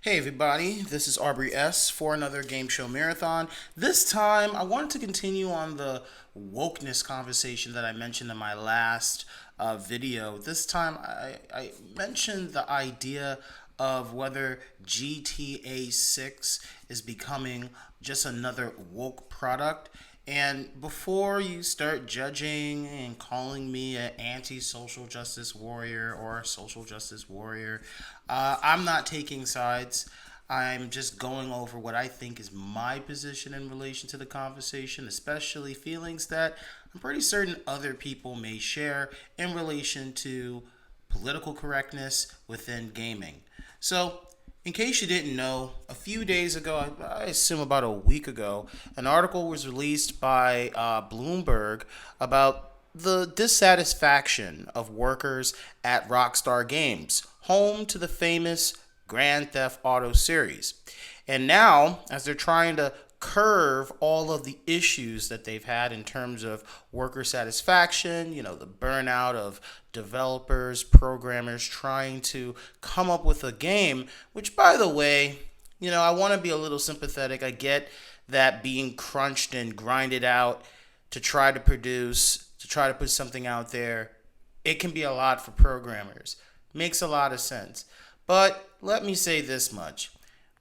Hey everybody, this is Aubrey S. for another game show marathon. This time I wanted to continue on the wokeness conversation that I mentioned in my last video. This time I mentioned the idea of whether GTA 6 is becoming just another woke product. And before you start judging and calling me an anti-social justice warrior or a social justice warrior, I'm not taking sides. I'm just going over what I think is my position in relation to the conversation, especially feelings that I'm pretty certain other people may share in relation to political correctness within gaming. So, in case you didn't know, a few days ago, I assume about a week ago, an article was released by Bloomberg about the dissatisfaction of workers at Rockstar Games, home to the famous Grand Theft Auto series. And now, as they're trying to curve all of the issues that they've had in terms of worker satisfaction, the burnout of developers, programmers trying to come up with a game, which, by the way, I want to be a little sympathetic. I get that being crunched and grinded out to try to produce, to try to put something out there, it can be a lot for programmers. Makes a lot of sense. But let me say this much.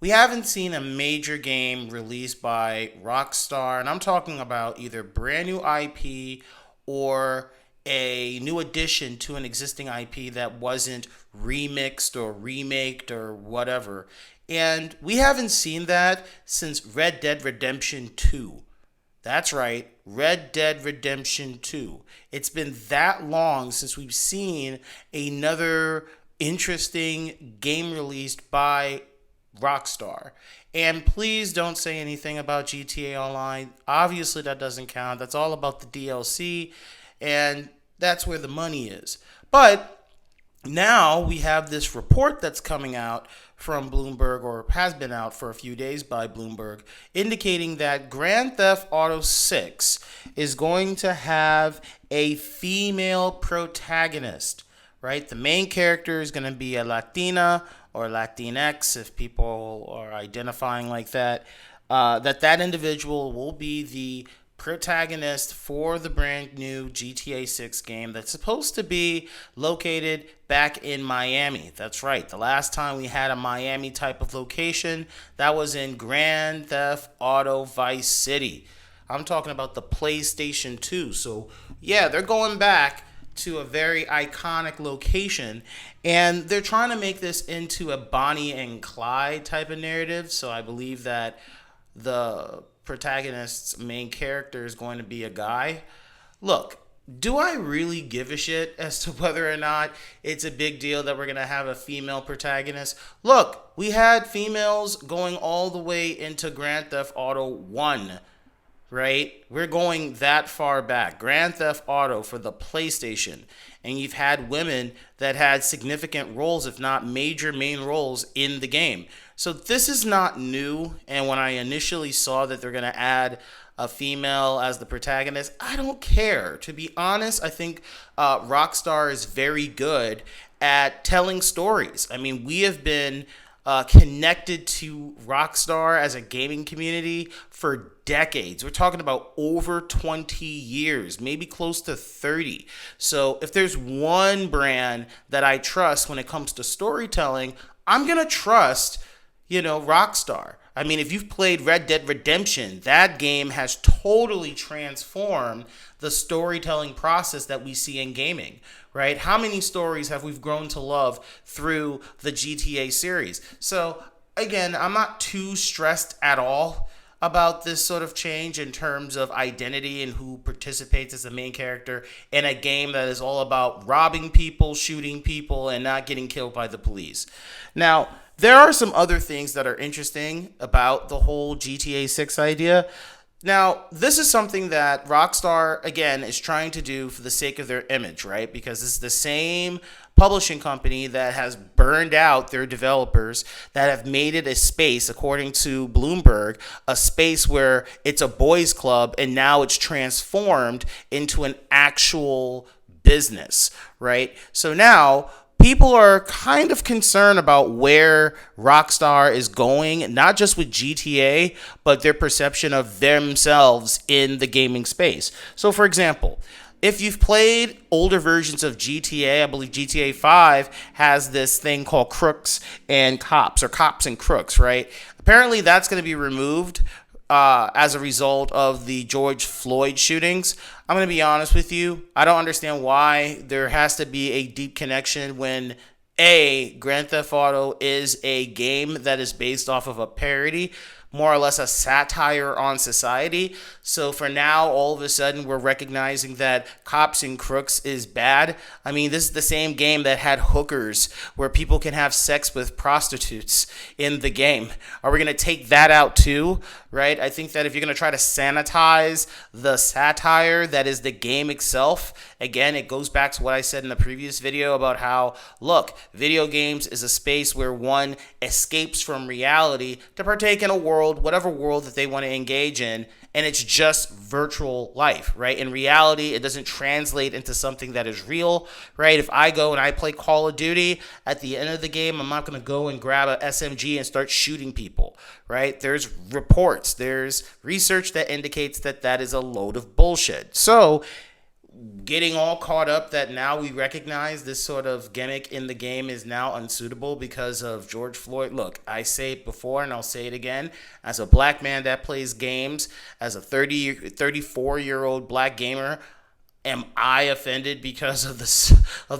We haven't seen a major game released by Rockstar, and I'm talking about either brand new IP or a new addition to an existing IP that wasn't remixed or remaked or whatever. And we haven't seen that since Red Dead Redemption 2. That's right, Red Dead Redemption 2. It's been that long since we've seen another interesting game released by Rockstar. And please don't say anything about GTA Online. Obviously, that doesn't count. That's all about the DLC, and that's where the money is. But now we have this report that's coming out from Bloomberg, or has been out for a few days by Bloomberg, indicating that Grand Theft Auto 6 is going to have a female protagonist, right? The main character is going to be a Latina or Latinx, if people are identifying like that. That individual will be the protagonist for the brand new GTA 6 game that's supposed to be located back in Miami. That's right. The last time we had a Miami type of location, that was in Grand Theft Auto Vice City. I'm talking about the PlayStation 2. So, yeah, they're going back to a very iconic location, and they're trying to make this into a Bonnie and Clyde type of narrative. So I believe that the protagonist's main character is going to be a guy. Look, do I really give a shit as to whether or not it's a big deal that we're going to have a female protagonist? Look, we had females going all the way into Grand Theft Auto 1, right? We're going that far back. Grand Theft Auto for the PlayStation. And you've had women that had significant roles, if not major main roles, in the game. So this is not new. And when I initially saw that they're going to add a female as the protagonist, I don't care. To be honest, I think Rockstar is very good at telling stories. I mean, we have been connected to Rockstar as a gaming community for decades. We're talking about over 20 years, maybe close to 30. So if there's one brand that I trust when it comes to storytelling, I'm going to trust, Rockstar. I mean, if you've played Red Dead Redemption, that game has totally transformed the storytelling process that we see in gaming, right? How many stories have we grown to love through the GTA series? So, again, I'm not too stressed at all about this sort of change in terms of identity and who participates as the main character in a game that is all about robbing people, shooting people, and not getting killed by the police. Now, there are some other things that are interesting about the whole GTA 6 idea. Now, this is something that Rockstar, again, is trying to do for the sake of their image, right? Because this is the same publishing company that has burned out their developers, that have made it a space, according to Bloomberg, a space where it's a boys club, and now it's transformed into an actual business, right? So now people are kind of concerned about where Rockstar is going, not just with GTA, but their perception of themselves in the gaming space. So, for example, if you've played older versions of GTA, I believe GTA 5 has this thing called crooks and cops, or cops and crooks, right? Apparently, that's going to be removed as a result of the George Floyd shootings. I'm going to be honest with you. I don't understand why there has to be a deep connection when Grand Theft Auto is a game that is based off of a parody, more or less a satire on society. So for now, all of a sudden, we're recognizing that cops and crooks is bad. I mean, this is the same game that had hookers where people can have sex with prostitutes in the game. Are we going to take that out too? Right? I think that if you're going to try to sanitize the satire that is the game itself, again, it goes back to what I said in the previous video about how, look, video games is a space where one escapes from reality to partake in a world, whatever world that they want to engage in, and it's just virtual life, right? In reality, it doesn't translate into something that is real, right? If I go and I play Call of Duty, at the end of the game, I'm not going to go and grab a SMG and start shooting people, right? There's reports, there's research that indicates that that is a load of bullshit. So, getting all caught up that now we recognize this sort of gimmick in the game is now unsuitable because of George Floyd. Look, I say it before and I'll say it again. As a black man that plays games, as a 34-year-old black gamer, am I offended because of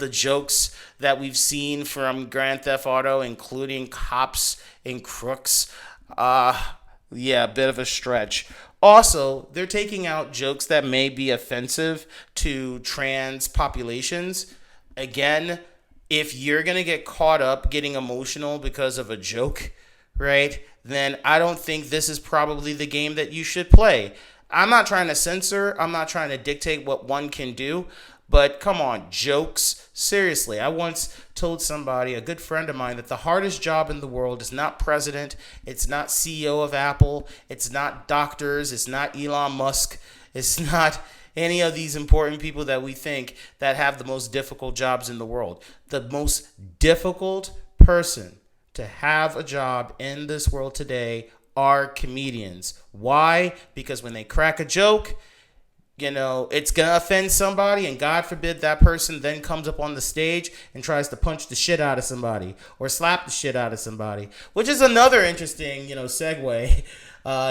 the jokes that we've seen from Grand Theft Auto, including cops and crooks? Yeah, a bit of a stretch. Also, they're taking out jokes that may be offensive to trans populations. Again, if you're going to get caught up getting emotional because of a joke, right, then I don't think this is probably the game that you should play. I'm not trying to censor. I'm not trying to dictate what one can do. But come on, jokes. Seriously, I once told somebody, a good friend of mine, that the hardest job in the world is not president, it's not CEO of Apple, it's not doctors, it's not Elon Musk, it's not any of these important people that we think that have the most difficult jobs in the world. The most difficult person to have a job in this world today are comedians. Why? Because when they crack a joke, it's going to offend somebody, and God forbid that person then comes up on the stage and tries to punch the shit out of somebody or slap the shit out of somebody, which is another interesting, segue.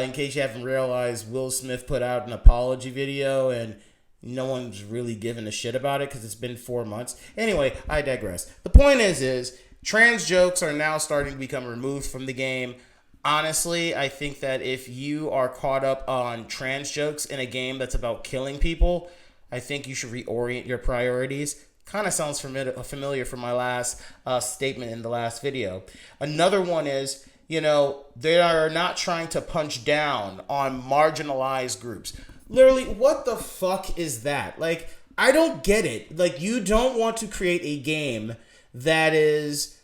In case you haven't realized, Will Smith put out an apology video, and no one's really giving a shit about it because it's been 4 months. Anyway, I digress. The point is trans jokes are now starting to become removed from the game. Honestly, I think that if you are caught up on trans jokes in a game that's about killing people, I think you should reorient your priorities. Kind of sounds familiar from my last statement in the last video. Another one is, they are not trying to punch down on marginalized groups. Literally, what the fuck is that? Like, I don't get it. Like, you don't want to create a game that is,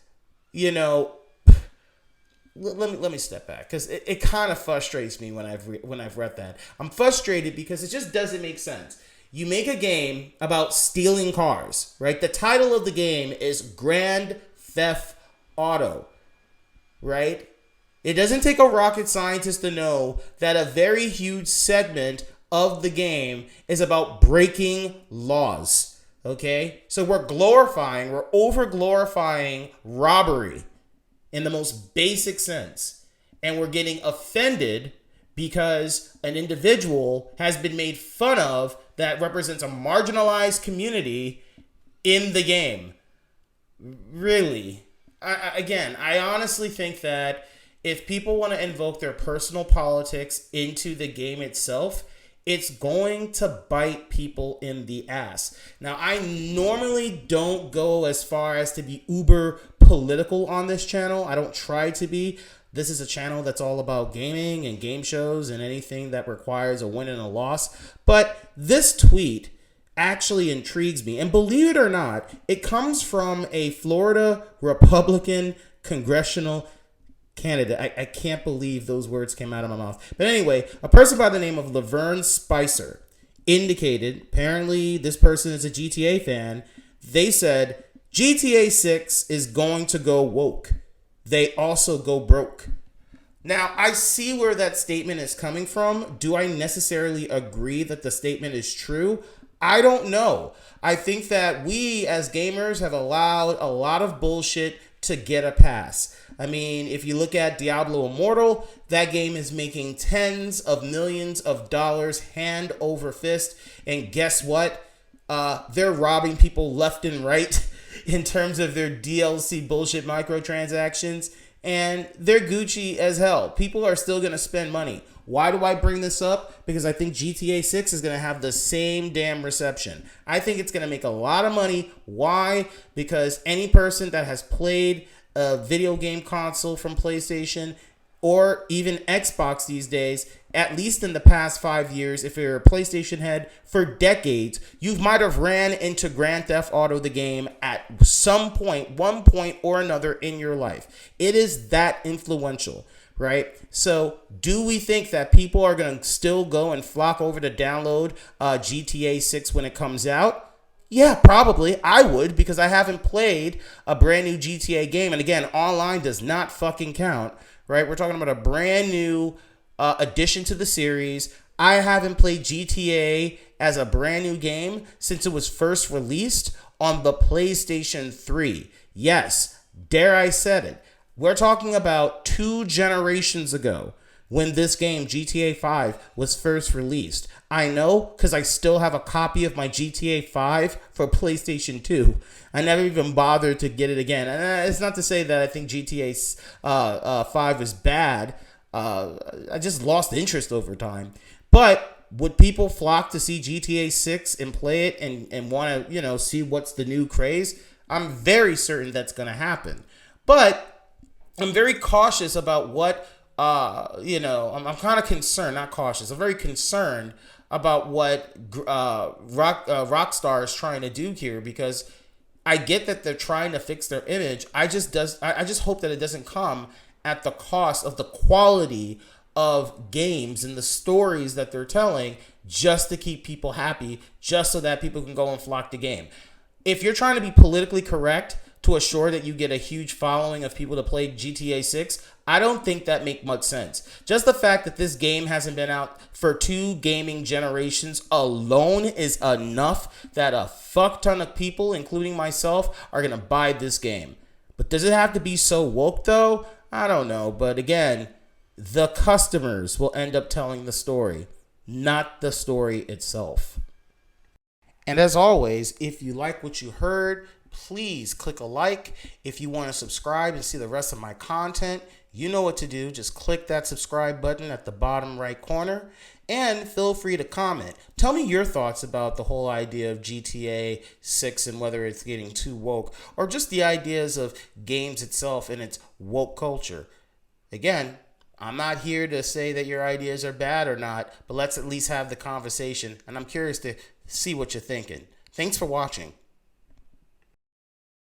Let me step back, because it kind of frustrates me when I've read that. I'm frustrated because it just doesn't make sense. You make a game about stealing cars, right? The title of the game is Grand Theft Auto, right? It doesn't take a rocket scientist to know that a very huge segment of the game is about breaking laws, okay? So we're over-glorifying robbery in the most basic sense. And we're getting offended because an individual has been made fun of that represents a marginalized community in the game. Really? I honestly think that if people want to invoke their personal politics into the game itself, it's going to bite people in the ass. Now, I normally don't go as far as to be uber political on this channel. I don't try to be. This is a channel that's all about gaming and game shows and anything that requires a win and a loss. But this tweet actually intrigues me. And believe it or not, it comes from a Florida Republican congressional candidate. I can't believe those words came out of my mouth. But anyway, a person by the name of Laverne Spicer indicated, apparently this person is a GTA fan, they said, GTA 6 is going to go woke. They also go broke. Now, I see where that statement is coming from. Do I necessarily agree that the statement is true? I don't know. I think that we as gamers have allowed a lot of bullshit to get a pass. I mean, if you look at Diablo Immortal, that game is making tens of millions of dollars hand over fist. And guess what? They're robbing people left and right in terms of their DLC bullshit microtransactions. And they're Gucci as hell. People are still going to spend money. Why do I bring this up? Because I think GTA 6 is going to have the same damn reception. I think it's going to make a lot of money. Why? Because any person that has played a video game console from PlayStation or even Xbox these days, at least in the past 5 years, if you're a PlayStation head, for decades, you might have ran into Grand Theft Auto the game at some point, one point or another in your life. It is that influential, right? So do we think that people are going to still go and flock over to download GTA 6 when it comes out? Yeah, probably. I would, because I haven't played a brand new GTA game. And again, online does not fucking count, right? We're talking about a brand new addition to the series. I haven't played GTA as a brand new game since it was first released on the PlayStation 3. Yes, dare I said it. We're talking about 2 generations ago when this game, GTA 5, was first released. I know because I still have a copy of my GTA 5 for PlayStation 2. I never even bothered to get it again. And it's not to say that I think GTA 5 is bad. I just lost interest over time. But would people flock to see GTA 6 and play it and want to, see what's the new craze? I'm very certain that's going to happen. But I'm very cautious about what, I'm kind of concerned, not cautious. I'm very concerned about what Rockstar is trying to do here, because I get that they're trying to fix their image. I just hope that it doesn't come at the cost of the quality of games and the stories that they're telling, just to keep people happy, just so that people can go and flock the game. If you're trying to be politically correct to assure that you get a huge following of people to play GTA 6, I don't think that makes much sense. Just the fact that this game hasn't been out for 2 gaming generations alone is enough that a fuck ton of people, including myself, are going to buy this game. But does it have to be so woke though? I don't know. But again, the customers will end up telling the story, not the story itself. And as always, if you like what you heard, please click a like. If you want to subscribe and see the rest of my content, you know what to do. Just click that subscribe button at the bottom right corner and feel free to comment. Tell me your thoughts about the whole idea of GTA 6 and whether it's getting too woke, or just the ideas of games itself and its woke culture. Again, I'm not here to say that your ideas are bad or not, but let's at least have the conversation, and I'm curious to see what you're thinking. Thanks for watching.